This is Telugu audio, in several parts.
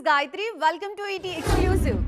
is Gayatri. Welcome to ET Exclusive.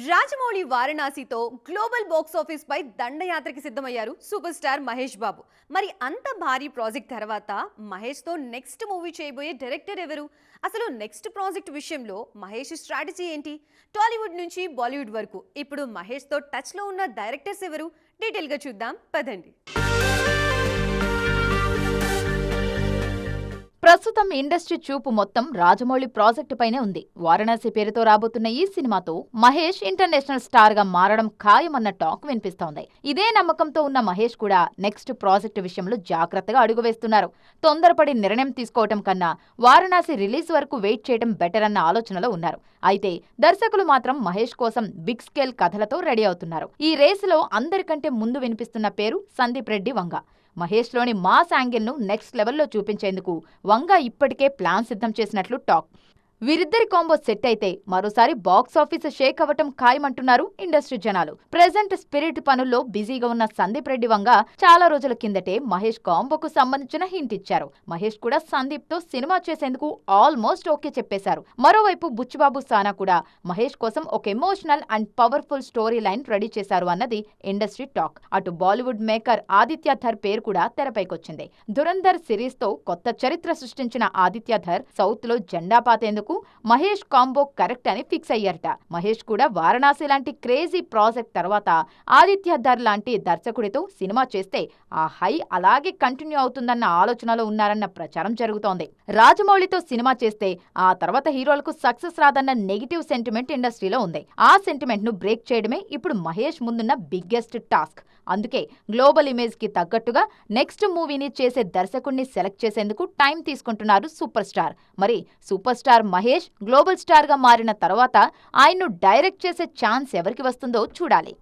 Rajamouli వారణాసితో గ్లోబల్ బాక్స్ ఆఫీస్ పై దండయాత్రకి సిద్ధమయ్యారు సూపర్ స్టార్ మహేష్ బాబు. మరి అంత భారీ ప్రాజెక్ట్ తర్వాత మహేష్ తో నెక్స్ట్ మూవీ చేయబోయే డైరెక్టర్ ఎవరు? అసలు నెక్స్ట్ ప్రాజెక్ట్ విషయంలో మహేష్ స్ట్రాటజీ ఏంటి? టాలీవుడ్ నుంచి బాలీవుడ్ వరకు ఇప్పుడు మహేష్ తో టచ్ లో ఉన్న డైరెక్టర్స్ ఎవరు? డీటెయిల్ గా చూద్దాం పదండి. ప్రస్తుతం ఇండస్ట్రీ చూపు మొత్తం రాజమౌళి ప్రాజెక్టు పైనే ఉంది. వారణాసి పేరుతో రాబోతున్న ఈ సినిమాతో మహేష్ ఇంటర్నేషనల్ స్టార్ గా మారడం ఖాయమన్న టాక్ వినిపిస్తోంది. ఇదే నమ్మకంతో ఉన్న మహేష్ కూడా నెక్స్ట్ ప్రాజెక్టు విషయంలో జాగ్రత్తగా అడుగు వేస్తున్నారు. తొందరపడి నిర్ణయం తీసుకోవటం కన్నా వారణాసి రిలీజ్ వరకు వెయిట్ చేయడం బెటర్ అన్న ఆలోచనలో ఉన్నారు. అయితే దర్శకులు మాత్రం మహేష్ కోసం బిగ్ స్కేల్ కథలతో రెడీ అవుతున్నారు. ఈ రేసులో అందరికంటే ముందు వినిపిస్తున్న పేరు సందీప్ రెడ్డి వంగ. మహేష్ లోని మాస్ యాంగిల్ ను నెక్స్ట్ లెవెల్లో చూపించేందుకు వంగ ఇప్పటికే ప్లాన్ సిద్ధం చేసినట్లు టాక్. వీరిద్దరి కాంబో సెట్ అయితే మరోసారి బాక్స్ ఆఫీస్ షేక్ అవ్వటం ఖాయమంటున్నారు ఇండస్ట్రీ జనాలు. ప్రెజెంట్ స్పిరిట్ పనుల్లో బిజీగా ఉన్న సందీప్ రెడ్డి వంగ చాలా రోజుల కిందటే మహేష్ కాంబోకు సంబంధించిన హింట్ ఇచ్చారు. మహేష్ కూడా సందీప్ తో సినిమా చేసేందుకు ఆల్మోస్ట్ ఓకే చెప్పేశారు. మరోవైపు బుచ్చిబాబు సానా కూడా మహేష్ కోసం ఒక emotional and powerful story line ready చేశారు అన్నది ఇండస్ట్రీ టాక్. అటు బాలీవుడ్ మేకర్ ఆదిత్య ధర్ పేరు కూడా తెరపైకొచ్చింది. ధురంధర్ సిరీస్ తో కొత్త చరిత్ర సృష్టించిన ఆదిత్య ధర్ సౌత్ లో జెండా పాతేందుకు మహేష్ కాంబో కరెక్ట్ అని ఫిక్స్ అయ్యారట. మహేష్ కూడా వారణాసి లాంటి క్రేజీ ప్రాజెక్ట్ తర్వాత ఆదిత్య ధర్ లాంటి దర్శకుడితో సినిమా చేస్తే ఆ హై అలాగే కంటిన్యూ అవుతుందన్న ఆలోచనలో ఉన్నారన్న ప్రచారం జరుగుతోంది. రాజమౌళితో సినిమా చేస్తే ఆ తర్వాత హీరోలకు సక్సెస్ రాదన్న నెగిటివ్ సెంటిమెంట్ ఇండస్ట్రీలో ఉంది. ఆ సెంటిమెంట్ ను బ్రేక్ చేయడమే ఇప్పుడు మహేష్ ముందున్న బిగ్గెస్ట్ టాస్క్. అందుకే గ్లోబల్ ఇమేజ్ కి తగ్గట్టుగా నెక్స్ట్ మూవీని చేసే దర్శకుడిని సెలెక్ట్ చేసేందుకు టైం తీసుకుంటున్నారు సూపర్ స్టార్. మరి super star Mahesh global star గా మారిన తర్వాత ఆయన్ను డైరెక్ట్ చేసే ఛాన్స్ ఎవరికి వస్తుందో చూడాలి.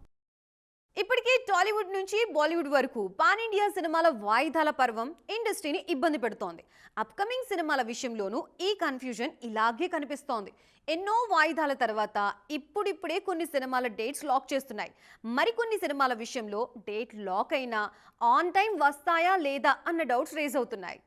ఇప్పటికే టాలీవుడ్ నుంచి బాలీవుడ్ వరకు పాన్ ఇండియా సినిమాల వాయిదాల పర్వం ఇండస్ట్రీని ఇబ్బంది పెడుతోంది. అప్కమింగ్ సినిమాల విషయంలోనూ ఈ కన్ఫ్యూజన్ ఇలాగే కనిపిస్తోంది. ఎన్నో వాయిదాల తర్వాత ఇప్పుడిప్పుడే కొన్ని సినిమాల డేట్స్ లాక్ చేస్తున్నాయి. మరికొన్ని సినిమాల విషయంలో డేట్ లాక్ అయినా ఆన్ టైం వస్తాయా లేదా అన్న డౌట్స్ రేజ్ అవుతున్నాయి.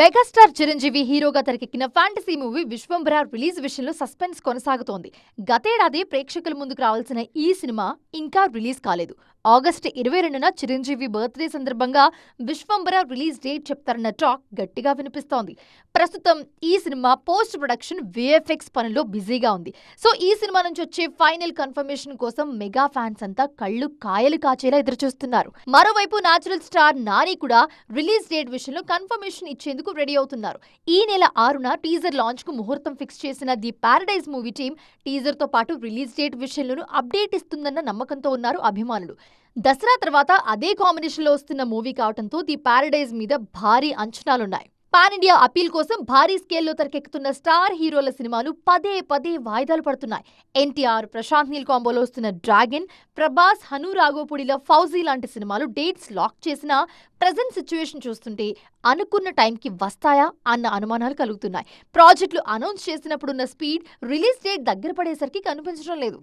మెగాస్టార్ చిరంజీవి హీరోగా తెరకెక్కిన ఫ్యాంటసీ మూవీ విశ్వంభర రిలీజ్ విషయంలో సస్పెన్స్ కొనసాగుతోంది. గతేడాది ప్రేక్షకుల ముందుకు రావాల్సిన ఈ సినిమా ఇంకా రిలీజ్ కాలేదు. ఆగస్టు 22న చిరంజీవి బర్త్డే సందర్భంగా విశ్వంభర రిలీజ్ డేట్ చెప్తారన్న టాక్ గట్టిగా వినిపిస్తోంది. ప్రస్తుతం ఈ సినిమా పోస్ట్ ప్రొడక్షన్ VFX పనుల్లో బిజీగా ఉంది. సో ఈ సినిమా నుంచి వచ్చే ఫైనల్ కన్ఫర్మేషన్ కోసం మెగా ఫ్యాన్స్ అంతా కళ్ళు కాయలు కాచేలా ఎదురుచూస్తున్నారు. మరోవైపు న్యాచురల్ స్టార్ నాని కూడా రిలీజ్ డేట్ విషయంలో కన్ఫర్మేషన్ ఇచ్చేందుకు రెడీ అవుతున్నారు. ఈ నెల 6న టీజర్ లాంచ్ కు ముహూర్తం ఫిక్స్ చేసిన the paradise movie team teaser తో పాటు రిలీజ్ డేట్ విషయంలోనూ అప్డేట్ ఇస్తుందన్న నమ్మకంతో ఉన్నారు అభిమానులు. దసరా తర్వాత అదే కాంబినేషన్ లో వస్తున్న మూవీ కావడంతో ది పారడైజ్ మీద భారీ అంచనాలున్నాయి. పాన్ ఇండియా అపీల్ కోసం భారీ స్కేల్లో తెరకెక్కుతున్న స్టార్ హీరోల సినిమాలు పదే పదే వాయిదాలు పడుతున్నాయి. ఎన్టీఆర్, ప్రశాంత్ నీల్ కాంబోలో వస్తున్న డ్రాగన్, ప్రభాస్, హను రాఘోపుడిల ఫౌజీ లాంటి సినిమాలు డేట్స్ లాక్ చేసినా ప్రెజెంట్ సిచ్యువేషన్ చూస్తుంటే అనుకున్న టైంకి వస్తాయా అన్న అనుమానాలు కలుగుతున్నాయి. ప్రాజెక్టులు అనౌన్స్ చేసినప్పుడున్న స్పీడ్ రిలీజ్ డేట్ దగ్గర పడేసరికి కనిపించడం లేదు.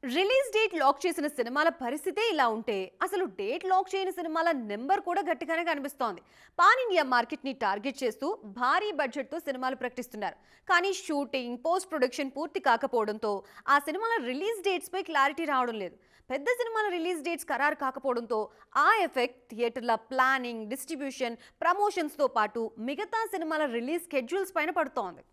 రిలీజ్ డేట్ లాక్ చేసిన సినిమాల పరిస్థితే ఇలా ఉంటే అసలు డేట్ లాక్ చేయని సినిమాల నెంబర్ కూడా గట్టిగానే కనిపిస్తోంది. పాన్ ఇండియా మార్కెట్ ని టార్గెట్ చేస్తూ భారీ బడ్జెట్ తో సినిమాలు ప్రకటిస్తున్నారు. కానీ షూటింగ్, పోస్ట్ ప్రొడక్షన్ పూర్తి కాకపోవడంతో ఆ సినిమాల రిలీజ్ డేట్స్ పై క్లారిటీ రావడం లేదు. పెద్ద సినిమాల రిలీజ్ డేట్స్ ఖరారు కాకపోవడంతో ఆ ఎఫెక్ట్ థియేటర్ల ప్లానింగ్, డిస్ట్రిబ్యూషన్, ప్రమోషన్స్ తో పాటు మిగతా సినిమాల రిలీజ్ స్కెడ్యూల్స్ పైన పడుతోంది.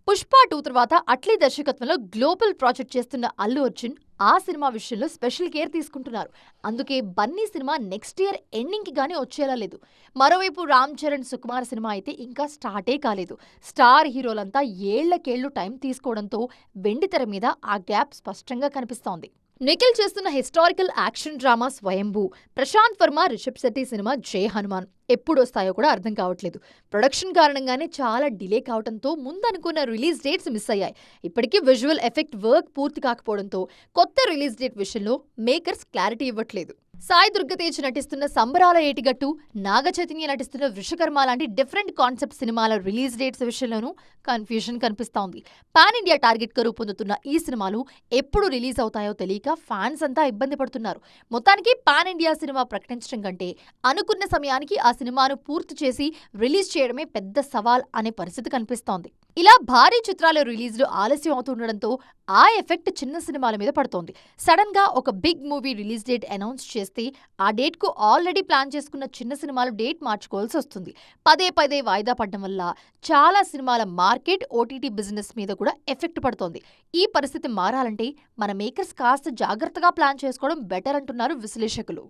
పుష్ప 2 తర్వాత అట్లీ దర్శకత్వంలో గ్లోబల్ ప్రాజెక్ట్ చేస్తున్న అల్లు అర్జున్ ఆ సినిమా విషయంలో స్పెషల్ కేర్ తీసుకుంటున్నారు. అందుకే Bunny cinema next year ending కి గానీ వచ్చేలా లేదు. మరోవైపు రామ్ చరణ్, సుకుమార్ సినిమా అయితే ఇంకా స్టార్టే కాలేదు. స్టార్ హీరోలంతా ఏళ్లకేళ్లు టైం తీసుకోవడంతో వెండితెర మీద ఆ గ్యాప్ స్పష్టంగా కనిపిస్తోంది. నిఖిల్ చేస్తున్న హిస్టారికల్ యాక్షన్ డ్రామా స్వయంభూ, ప్రశాంత్ వర్మ, రిషబ్ శెట్టి సినిమా జై హనుమాన్ ఎప్పుడొస్తాయో కూడా అర్థం కావట్లేదు. ప్రొడక్షన్ కారణంగానే చాలా డిలే కావడంతో ముందనుకున్న రిలీజ్ డేట్స్ మిస్ అయ్యాయి. ఇప్పటికీ విజువల్ ఎఫెక్ట్ వర్క్ పూర్తి కాకపోవడంతో కొత్త రిలీజ్ డేట్ విషయంలో మేకర్స్ క్లారిటీ ఇవ్వట్లేదు. సాయి దుర్గతేజ్ నటిస్తున్న సంబరాల ఏటిగట్టు, నాగ చైతన్య నటిస్తున్న విశ్వకర్మ లాంటి డిఫరెంట్ కాన్సెప్ట్ సినిమాల రిలీజ్ డేట్స్ విషయంలోనూ కన్ఫ్యూజన్ కనిపిస్తోంది. పాన్ ఇండియా టార్గెట్ గా రూపొందుతున్న ఈ సినిమాలు ఎప్పుడు రిలీజ్ అవుతాయో తెలియక ఫ్యాన్స్ అంతా ఇబ్బంది పడుతున్నారు. మొత్తానికి పాన్ ఇండియా సినిమా ప్రకటించడం కంటే అనుకున్న సమయానికి ఆ సినిమాను పూర్తి చేసి రిలీజ్ చేయడమే పెద్ద సవాల్ అనే పరిస్థితి కనిపిస్తోంది. ఇలా భారీ చిత్రాల రిలీజ్లు ఆలస్యం అవుతుండడంతో ఆ ఎఫెక్ట్ చిన్న సినిమాల మీద పడుతోంది. సడన్ గా ఒక big movie release date announce చేస్తే ఆ డేట్ కు ఆల్రెడీ ప్లాన్ చేసుకున్న చిన్న సినిమాలు డేట్ మార్చుకోవాల్సి వస్తుంది. పదే వాయిదా పడడం వల్ల చాలా సినిమాల మార్కెట్, ఓటీటీ బిజినెస్ మీద కూడా ఎఫెక్ట్ పడుతోంది. ఈ పరిస్థితి మారాలంటే మన మేకర్స్ కాస్త జాగ్రత్తగా ప్లాన్ చేసుకోవడం బెటర్ అంటున్నారు విశ్లేషకులు.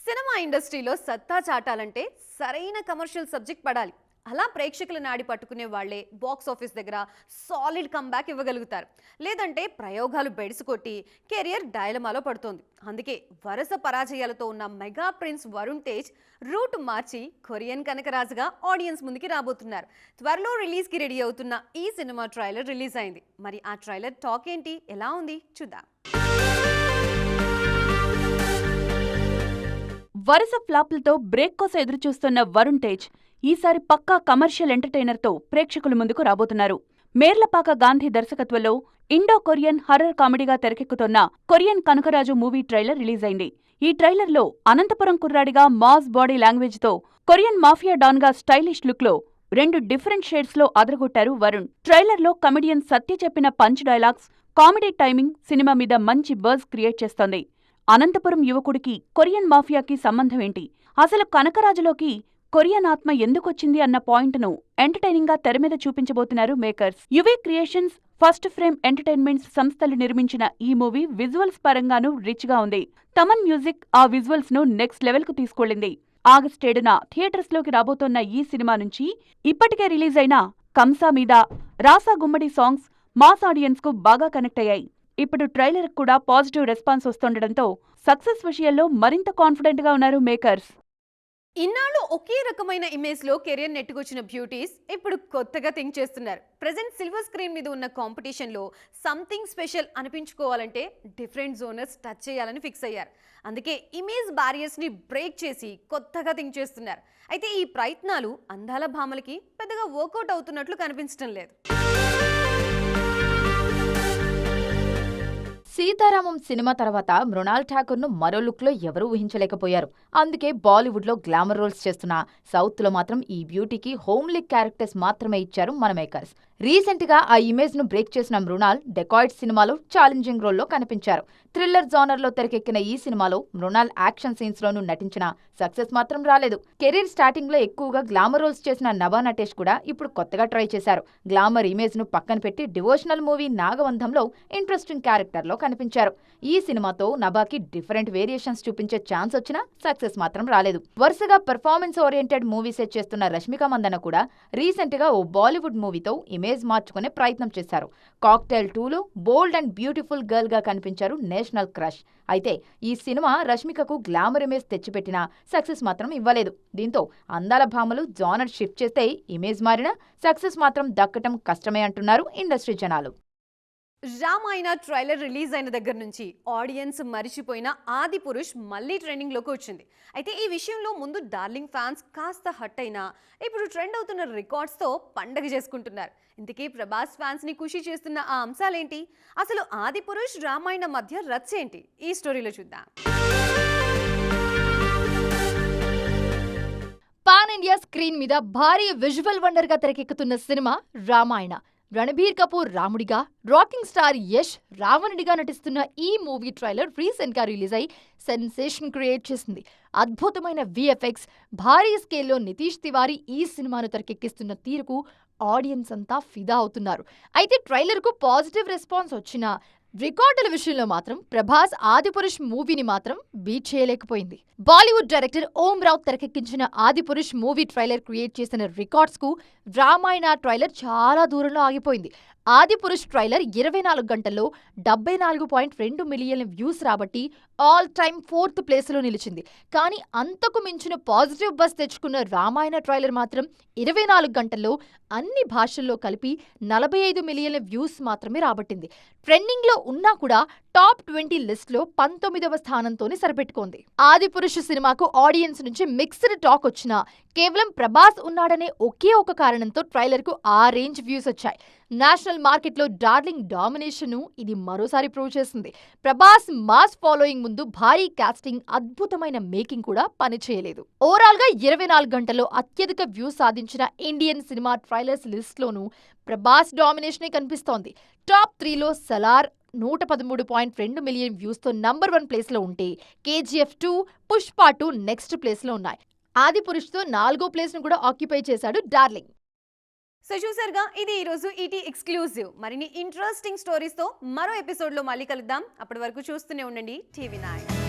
సినిమా ఇండస్ట్రీలో సత్తా చాటాలంటే సరైన కమర్షియల్ సబ్జెక్ట్ పడాలి. అలా ప్రేక్షకుల నాడి పట్టుకునే వాళ్లే బాక్స్ ఆఫీస్ దగ్గర సాలిడ్ కంబ్యాక్ ఇవ్వగలుగుతారు. లేదంటే ప్రయోగాలు బెడిసికొట్టి కెరియర్ డైలమాలో పడుతోంది. అందుకే వరుస పరాజయాలతో ఉన్న mega prince Varun Tej route మార్చి కొరియన్ కనకరాజుగా ఆడియన్స్ ముందుకి రాబోతున్నారు. త్వరలో రిలీజ్కి రెడీ అవుతున్న ఈ సినిమా ట్రైలర్ రిలీజ్ అయింది. మరి ఆ ట్రైలర్ టాక్ ఏంటి, ఎలా ఉంది చూద్దాం. వరుస ఫ్లాప్లతో బ్రేక్ కోసం ఎదురుచూస్తున్న వరుణ్ తేజ్ ఈసారి పక్కా కమర్షియల్ ఎంటర్టైనర్తో ప్రేక్షకుల ముందుకు రాబోతున్నారు. మేర్లపాక గాంధీ దర్శకత్వంలో ఇండో కొరియన్ హర్రర్ కామెడీగా తెరకెక్కుతున్న Korean Kanakaraju movie trailer release అయింది. ఈ ట్రైలర్లో అనంతపురం కుర్రాడిగా మాస్ బాడీ లాంగ్వేజ్తో కొరియన్ మాఫియా డాన్గా స్టైలిష్ లుక్లో 2 డిఫరెంట్ షేడ్స్లో అదరగొట్టారు వరుణ్. ట్రైలర్లో కమెడియన్ సత్య చెప్పిన punch dialogues, comedy timing cinema మీద మంచి బజ్ క్రియేట్ చేస్తోంది. అనంతపురం యువకుడికి కొరియన్ మాఫియాకి సంబంధమేంటి, అసలు కనకరాజులోకి కొరియన్ ఆత్మ ఎందుకొచ్చింది అన్న పాయింట్ను ఎంటర్టైనింగ్ గా తెరమీద చూపించబోతున్నారు makers. UV creations, first frame entertainments సంస్థలు నిర్మించిన ఈ మూవీ విజువల్స్ పరంగానూ రిచ్ గా ఉంది. తమన్ మ్యూజిక్ ఆ విజువల్స్ ను నెక్స్ట్ లెవెల్ కు తీసుకెళ్లింది. ఆగస్టు 7న థియేటర్స్ లోకి రాబోతోన్న ఈ సినిమా నుంచి ఇప్పటికే రిలీజ్ అయిన కంసా మీద, రాసా గుమ్మడి సాంగ్స్ మాస్ ఆడియన్స్ కు బాగా కనెక్ట్ అయ్యాయి. ఇప్పుడు ట్రైలర్ కూడా పాజిటివ్ రెస్పాన్స్ వస్తుండటంతో సక్సెస్ విషయంలో మరింత కాన్ఫిడెంట్ గా ఉన్నారు మేకర్స్. ఇన్నాళ్ళు ఒకే రకమైన ఇమేజ్ లో కెరియర్ నెట్టుకొచ్చిన బ్యూటీస్ ఇప్పుడు కొత్తగా థింక్ చేస్తున్నారు. ప్రెజెంట్ సిల్వర్ స్క్రీన్ మీద ఉన్న కాంపిటీషన్ లో సంథింగ్ స్పెషల్ అనిపించుకోవాలంటే డిఫరెంట్ జోనర్స్ టచ్ చేయాలని ఫిక్స్ అయ్యారు. అందుకే ఇమేజ్ బ్యారియర్స్ ని బ్రేక్ చేసి కొత్తగా థింక్ చేస్తున్నారు. అయితే ఈ ప్రయత్నాలు అందాల భామలకి పెద్దగా వర్కౌట్ అవుతున్నట్లు కనిపించడం లేదు. సీతారామం సినిమా తర్వాత మృణాల్ ఠాకూర్ను మరో లుక్లో ఎవరూ ఊహించలేకపోయారు. అందుకే బాలీవుడ్లో గ్లామర్ రోల్స్ చేస్తున్న సౌత్లో మాత్రం ఈ బ్యూటీకి హోమ్లీ క్యారెక్టర్స్ మాత్రమే ఇచ్చారు మన మేకర్స్. రీసెంట్గా ఆ ఇమేజ్ను బ్రేక్ చేసిన మృణాల్ డెకాయిడ్ సినిమాలో ఛాలెంజింగ్ రోల్లో కనిపించారు. థ్రిల్లర్ జానర్లో తెరకెక్కిన ఈ సినిమాలో మృణాల్ యాక్షన్ సీన్స్లోనూ నటించిన సక్సెస్ మాత్రం రాలేదు. కెరీర్ స్టార్టింగ్లో ఎక్కువగా గ్లామర్ రోల్స్ చేసిన నభా నటేష్ కూడా ఇప్పుడు కొత్తగా ట్రై చేశారు. గ్లామర్ ఇమేజ్ను పక్కన పెట్టి డివోషనల్ మూవీ నాగవంధంలో ఇంట్రెస్టింగ్ క్యారెక్టర్లో కనిపించారు. ఈ సినిమాతో నభాకి డిఫరెంట్ వేరియేషన్స్ చూపించే ఛాన్స్ వచ్చినా సక్సెస్ మాత్రం రాలేదు. వరుసగా పెర్ఫార్మెన్స్ ఓరియంటెడ్ మూవీసే చేస్తున్న రష్మిక మందన కూడా రీసెంట్గా ఓ బాలీవుడ్ మూవీతో ఇమేజ్ మార్చుకునే ప్రయత్నం చేశారు. కాక్టైల్ 2లో బోల్డ్ అండ్ బ్యూటిఫుల్ గర్ల్ గా కనిపించారు నేషనల్ క్రష్. అయితే ఈ సినిమా రష్మికకు గ్లామర్ ఇమేజ్ తెచ్చిపెట్టినా సక్సెస్ మాత్రం ఇవ్వలేదు. దీంతో అందాల భామలు జానర్ షిఫ్ట్ చేస్తే ఇమేజ్ మారినా సక్సెస్ మాత్రం దక్కటం కష్టమే అంటున్నారు ఇండస్ట్రీ జనాలు. రామాయణ ట్రైలర్ రిలీజ్ అయిన దగ్గర నుంచి ఆడియన్స్ మరిచిపోయిన ఆది పురుష్ మళ్ళీ ట్రెండింగ్ లోకి వచ్చింది. అయితే ఈ విషయంలో ముందు డార్లింగ్ ఫ్యాన్స్ కాస్త హట్ అయినా ఇప్పుడు ట్రెండ్ అవుతున్న రికార్డ్స్ తో పండగ చేసుకుంటున్నారు. ఇంతకీ ప్రభాస్ ఫ్యాన్స్ ని ఖుషి చేస్తున్న ఆ అంశాలేంటి, అసలు ఆది పురుష్ రామాయణ మధ్య రచ్చ ఏంటి, ఈ స్టోరీలో చూద్దాం. పాన్ ఇండియా స్క్రీన్ మీద భారీ విజువల్ వండర్ గా తెరకెక్కుతున్న సినిమా రామాయణ. రణబీర్ కపూర్ రాముడిగా, రాకింగ్ స్టార్ యష్ రావణుడిగా నటిస్తున్న ఈ మూవీ ట్రైలర్ రీసెంట్ గా రిలీజ్ అయి సెన్సేషన్ క్రియేట్ చేసింది. అద్భుతమైన విఎఫ్ఎక్స్, భారీ స్కేల్లో నితీష్ తివారీ ఈ సినిమాను తెరకెక్కిస్తున్న తీరుకు ఆడియన్స్ అంతా ఫిదా అవుతున్నారు. అయితే ట్రైలర్ కు పాజిటివ్ రెస్పాన్స్ వచ్చినా రికార్డుల విషయంలో మాత్రం ప్రభాస్ ఆదిపురుష్ మూవీని మాత్రం బీట్ చేయలేకపోయింది. బాలీవుడ్ డైరెక్టర్ ఓం రావు తెరకెక్కించిన ఆదిపురుష్ మూవీ ట్రైలర్ క్రియేట్ చేసిన రికార్డ్స్ కు రామాయణ ట్రైలర్ చాలా దూరంలో ఆగిపోయింది. ఆదిపురుష్ ట్రైలర్ 24 గంటల్లో 74.2 మిలియన్ల వ్యూస్ రాబట్టి ఆల్ టైమ్ 4th ప్లేస్లో నిలిచింది. కానీ అంతకు మించిన పాజిటివ్ బస్ తెచ్చుకున్న రామాయణ ట్రైలర్ మాత్రం 24 గంటల్లో అన్ని భాషల్లో కలిపి 45 మిలియన్ల వ్యూస్ మాత్రమే రాబట్టింది. ట్రెండింగ్లో ఉన్నా కూడా టాప్ 20 లిస్ట్లో 19వ స్థానంతోనే సరిపెట్టుకుంది. ఆదిపురుష్ సినిమాకు ఆడియన్స్ నుంచి మిక్స్డ్ టాక్ వచ్చినా కేవలం ప్రభాస్ ఉన్నాడనే ఒకే ఒక కారణంతో ట్రైలర్కు ఆ రేంజ్ వ్యూస్ వచ్చాయి. నేషనల్ మార్కెట్లో డార్లింగ్ డామినేషన్ ఇది మరోసారి ప్రూవ్ చేసింది. ప్రభాస్ మాస్ ఫాలోయింగ్ ముందు భారీ కాస్టింగ్, అద్భుతమైన మేకింగ్ కూడా పనిచేయలేదు. ఓవరాల్ గా 24 గంటల్లో అత్యధిక వ్యూస్ సాధించిన ఇండియన్ సినిమా ట్రైలర్స్ లిస్ట్ లోనూ ప్రభాస్ డామినేషనే కనిపిస్తోంది. టాప్ 3లో సలార్ 113.2 మిలియన్ వ్యూస్ తో నంబర్ 1 ప్లేస్ లో ఉంటే KGF 2, పుష్ప 2 నెక్స్ట్ ప్లేస్ లో ఉన్నాయి. ఆదిపురుష్ తో 4వ ప్లేస్ ను కూడా ఆక్యుపై చేశాడు డార్లింగ్. సో చూసారుగా, ఇది ఈరోజు ఈటీ ఎక్స్క్లూజివ్. మరిన్ని ఇంట్రెస్టింగ్ స్టోరీస్తో మరో ఎపిసోడ్లో మళ్ళీ కలుద్దాం. అప్పటి వరకు చూస్తూనే ఉండండి TV9.